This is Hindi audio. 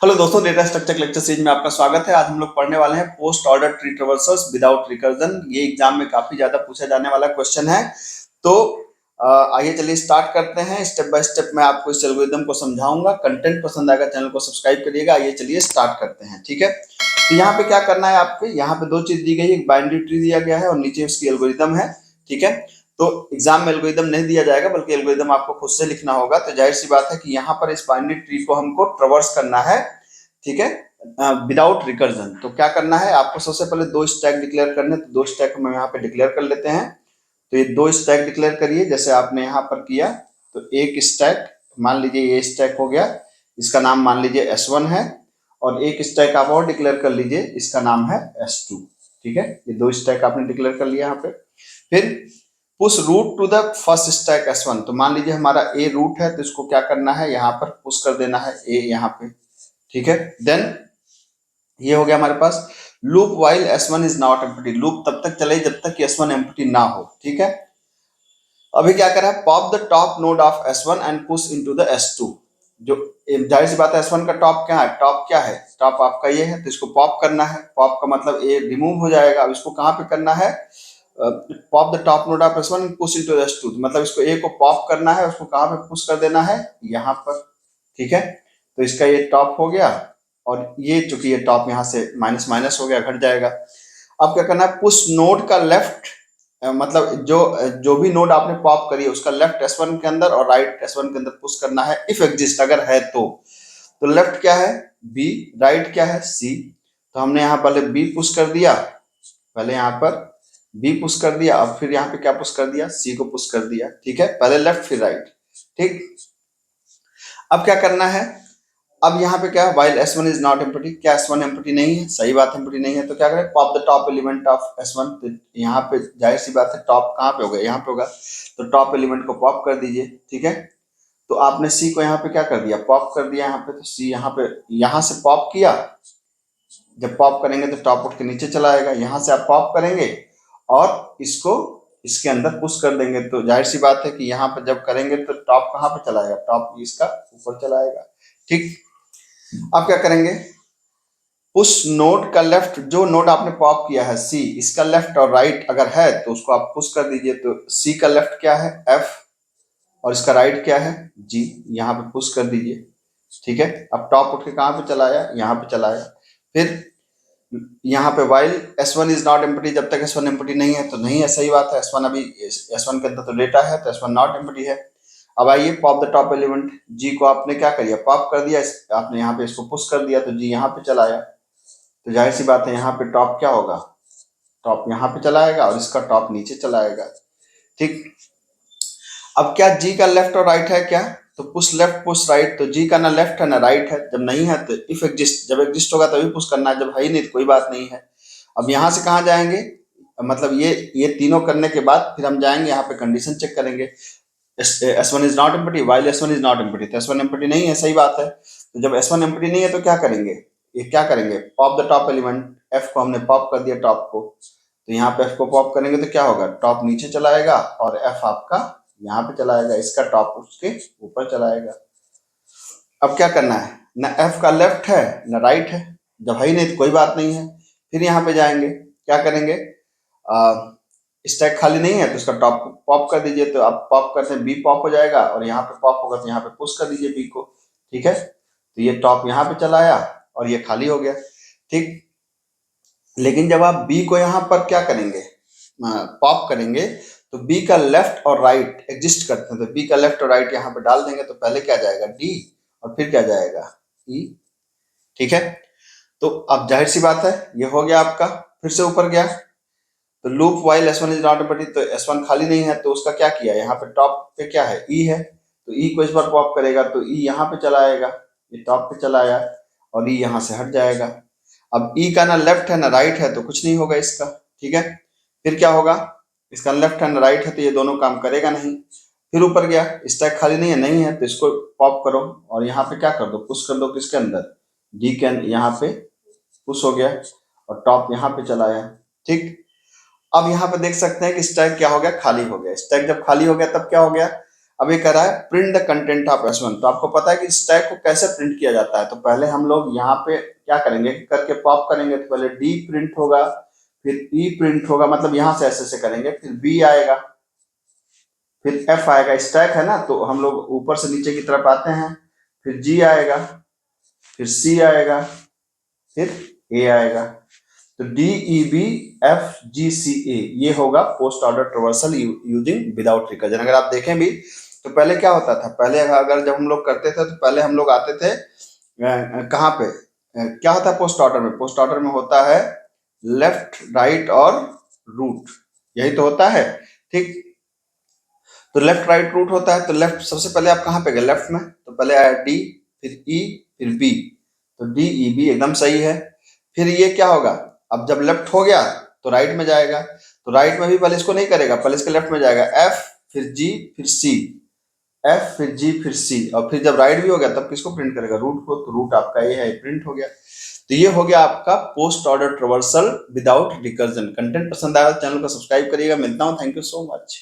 हेलो दोस्तों, डेटा स्ट्रक्चर लेक्चर सीरीज में आपका स्वागत है। आज हम लोग पढ़ने वाले हैं post order tree ट्रावर्सल्स without recursion. ये एग्जाम में काफी ज्यादा पूछा जाने वाला क्वेश्चन है। तो आइए चलिए स्टार्ट करते हैं। स्टेप बाय स्टेप मैं आपको इस एल्गोरिथम को समझाऊंगा। कंटेंट पसंद आएगा चैनल को सब्सक्राइब करिएगा। आइए चलिए स्टार्ट करते हैं, ठीक है। तो यहाँ पे क्या करना है आपको, यहाँ पे दो चीज दी गई है, एक बाइनरी ट्री दिया गया है और नीचे उसकी एल्गोरिथम है, ठीक है। तो एग्जाम में एल्गोरिथम नहीं दिया जाएगा बल्कि एल्गोरिथम आपको खुद से लिखना होगा। तो जाहिर सी बात है कि यहाँ पर इस बाइनरी ट्री को हमको ट्रावर्स करना है, ठीक है, विदाउट रिकर्जन। तो क्या करना है आपको, सबसे पहले दो स्टैक डिक्लेयर करने। तो दो स्टैक हम यहाँ पे डिक्लेयर कर लेते हैं। तो ये दो स्टैक डिक्लेयर करिए जैसे आपने यहाँ पर किया। तो एक स्टैक मान लीजिए ये स्टैक हो गया, इसका नाम मान लीजिए S1 है। और एक स्टैक आप और डिक्लेयर कर लीजिए, इसका नाम है S2, ठीक है। ये दो स्टैक आपने डिक्लेयर कर लिया यहाँ पे। फिर push root to the first stack S1। तो मान लीजिए हमारा A रूट है, तो इसको क्या करना है, यहाँ पर पुश कर देना है A यहाँ पे, ठीक है। देन ये हो गया हमारे पास loop while S1 is not empty. Loop तब तक चले जब तक कि S1 एम्प्टी ना हो, ठीक है। अभी क्या करा है, pop the top node of S1 and push into the S2। जो जाहिर सी बात है S1 का टॉप क्या है, टॉप क्या है, टॉप आपका ये है, तो इसको पॉप करना है। पॉप का मतलब ए रिमूव हो जाएगा। अब इसको कहाँ पे करना है, pop the top node of S1 and push into S2। मतलब इसको ए को पॉप करना है, उसको कहाँ पे पुश कर देना है, यहाँ पर, ठीक है। तो इसका ये टॉप हो गया और ये चूंकि ये टॉप यहाँ से माइनस माइनस हो गया, घट जाएगा। अब क्या करना है, पुश नोड का लेफ्ट, मतलब जो जो भी नोड आपने पॉप करी है उसका लेफ्ट S1 के अंदर और राइट S1 के अंदर पुश करना है, इफ एग्जिस्ट, अगर है तो लेफ्ट क्या है B, राइट क्या है C। तो हमने यहाँ पहले B पुश कर दिया, पहले यहाँ पर B पुश कर दिया, अब फिर यहाँ पे क्या पुश कर दिया, C को पुश कर दिया, ठीक है। पहले लेफ्ट फिर राइट, ठीक। अब क्या करना है, अब यहाँ पे क्या है, while S1 is not empty. क्या S1 एम्प्टी नहीं है, सही बात एम्प्टी नहीं है। तो क्या करें, pop the top element of S1। तो यहाँ पे जाहिर सी बात है टॉप कहाँ पे होगा, यहाँ पे होगा। तो टॉप एलिमेंट को पॉप कर दीजिए, ठीक है। तो आपने C को यहाँ पे क्या कर दिया, पॉप कर दिया यहाँ पे। तो C यहाँ पे, यहाँ से पॉप किया, जब पॉप करेंगे तो टॉप उठ के नीचे चला आएगा। यहाँ से आप पॉप करेंगे और इसको इसके अंदर पुश कर देंगे। तो जाहिर सी बात है कि यहाँ पर जब करेंगे तो टॉप कहाँ पे चला आएगा, टॉप इसका ऊपर चला आएगा, ठीक। अब क्या करेंगे, पुश नोड का लेफ्ट, जो नोड आपने पॉप किया है C, इसका लेफ्ट और राइट अगर है तो उसको आप पुश कर दीजिए। तो C का लेफ्ट क्या है F और इसका राइट क्या है G, यहाँ पे पुश कर दीजिए, ठीक है। अब टॉप उठ के कहाँ पे चला आया, यहाँ पे चला आया। फिर यहाँ पे while S1 is not empty, जब तक S1 एम्प्टी नहीं है तो नहीं है, सही बात है। S1 अभी S1 के अंदर तो डेटा है, तो S1 नॉट एम्प्टी है। अब आइए pop the top element G को आपने क्या कर दिया, पॉप कर दिया, आपने यहाँ पे इसको पुश कर दिया तो G यहाँ पे चला आया। तो जाहिर सी बात है यहाँ पे टॉप क्या होगा, टॉप यहाँ पे चला आएगा और इसका टॉप नीचे चला आएगा, ठीक। अब क्या G का लेफ्ट और राइट है क्या, तो पुश लेफ्ट पुश राइट। तो G का ना लेफ्ट है ना राइट है, जब नहीं है तो इफ एग्जिस्ट, जब एग्जिस्ट होगा तभी पुश करना है, जब है ही नहीं तो कोई बात नहीं है। अब यहाँ से कहाँ जाएंगे, मतलब ये तीनों करने के बाद फिर हम जाएंगे यहाँ पे कंडीशन चेक करेंगे। S1 is not empty, while S1 is not empty. तो S1 एम्प्टी नहीं है, सही बात है। तो जब S1 एम्प्टी नहीं है तो क्या करेंगे, ये क्या करेंगे, pop the top element. F को हमने पॉप कर दिया टॉप को, तो यहाँ पे F को पॉप करेंगे तो क्या होगा, टॉप नीचे चला आएगा और F आपका यहाँ पे चला आएगा, इसका टॉप उसके ऊपर चला आएगा। अब क्या करना है, ना F का लेफ्ट है ना राइट है, जब है ही नहीं तो कोई बात नहीं है। फिर यहाँ पे जाएंगे, क्या करेंगे, स्टैक खाली नहीं है तो इसका टॉप पॉप कर दीजिए। तो आप पॉप करते हैं B पॉप हो जाएगा और यहाँ पे पॉप होगा तो यहाँ पे पुश कर दीजिए B को, ठीक है। तो ये टॉप यहाँ पे चला आया और ये खाली हो गया, ठीक। लेकिन जब आप B को यहाँ पर क्या करेंगे, पॉप करेंगे, तो B का लेफ्ट और राइट एग्जिस्ट करते हैं। तो B का लेफ्ट और राइट यहाँ पे डाल देंगे तो पहले क्या जाएगा D और फिर क्या जाएगा E, ठीक है। तो अब जाहिर सी बात है ये हो गया आपका। फिर से ऊपर गया तो loop while S1 is not empty, तो S1 खाली नहीं है तो उसका क्या किया, यहाँ पे टॉप पे क्या है E है, तो E को इस बार पॉप करेगा तो E यहाँ पे चला आएगा, ये टॉप पे चला आया और E यहाँ से हट जाएगा। अब E का ना लेफ्ट है ना राइट है तो कुछ नहीं होगा इसका, ठीक है। फिर क्या होगा, इसका लेफ्ट है ना राइट है तो ये दोनों काम करेगा नहीं। फिर ऊपर गया, स्टैक खाली नहीं है तो इसको पॉप करो और यहाँ पे क्या कर दो, पुश कर दो किसके अंदर, D के यहाँ पे पुश हो गया और टॉप यहाँ पे चला आया, ठीक। अब यहाँ पे देख सकते हैं कि स्टैक क्या हो गया, खाली हो गया। स्टैक जब खाली हो गया तब क्या हो गया, अब ये कह रहा है print the content of S1। तो आपको पता है कि स्टैक को कैसे प्रिंट किया जाता है। तो पहले हम लोग यहाँ पे क्या करेंगे, करके पॉप करेंगे। तो पहले D प्रिंट होगा, फिर E प्रिंट होगा, मतलब यहाँ से ऐसे करेंगे, फिर B आएगा, फिर F आएगा। स्टैक है ना, तो हम लोग ऊपर से नीचे की तरफ आते हैं, फिर G आएगा, फिर C आएगा, फिर A आएगा। तो DEBFGCA ये होगा post order traversal using without recursion. अगर आप देखें भी तो पहले क्या होता था, पहले अगर जब हम लोग करते थे तो पहले हम लोग आते थे कहाँ पे, क्या होता है पोस्ट ऑर्डर में, पोस्ट ऑर्डर में होता है लेफ्ट राइट और रूट, यही तो होता है। ठीक, तो लेफ्ट राइट रूट होता है। तो लेफ्ट सबसे पहले आप कहाँ पे गए, लेफ्ट में, तो पहले आया D, फिर E, फिर B। तो DEB एकदम सही है। फिर ये क्या होगा, अब जब लेफ्ट हो गया तो राइट में जाएगा। तो राइट में भी पहले इसको नहीं करेगा, पहले इसके लेफ्ट में जाएगा, F, फिर G, फिर C, F, फिर G, फिर C। और फिर जब राइट भी हो गया तब किसको प्रिंट करेगा, रूट को। तो रूट आपका ये है, प्रिंट हो गया। तो ये हो गया आपका post order traversal without recursion. Content पसंद आया तो चैनल को सब्सक्राइब करिएगा। मिलता हूँ, थैंक यू सो मच।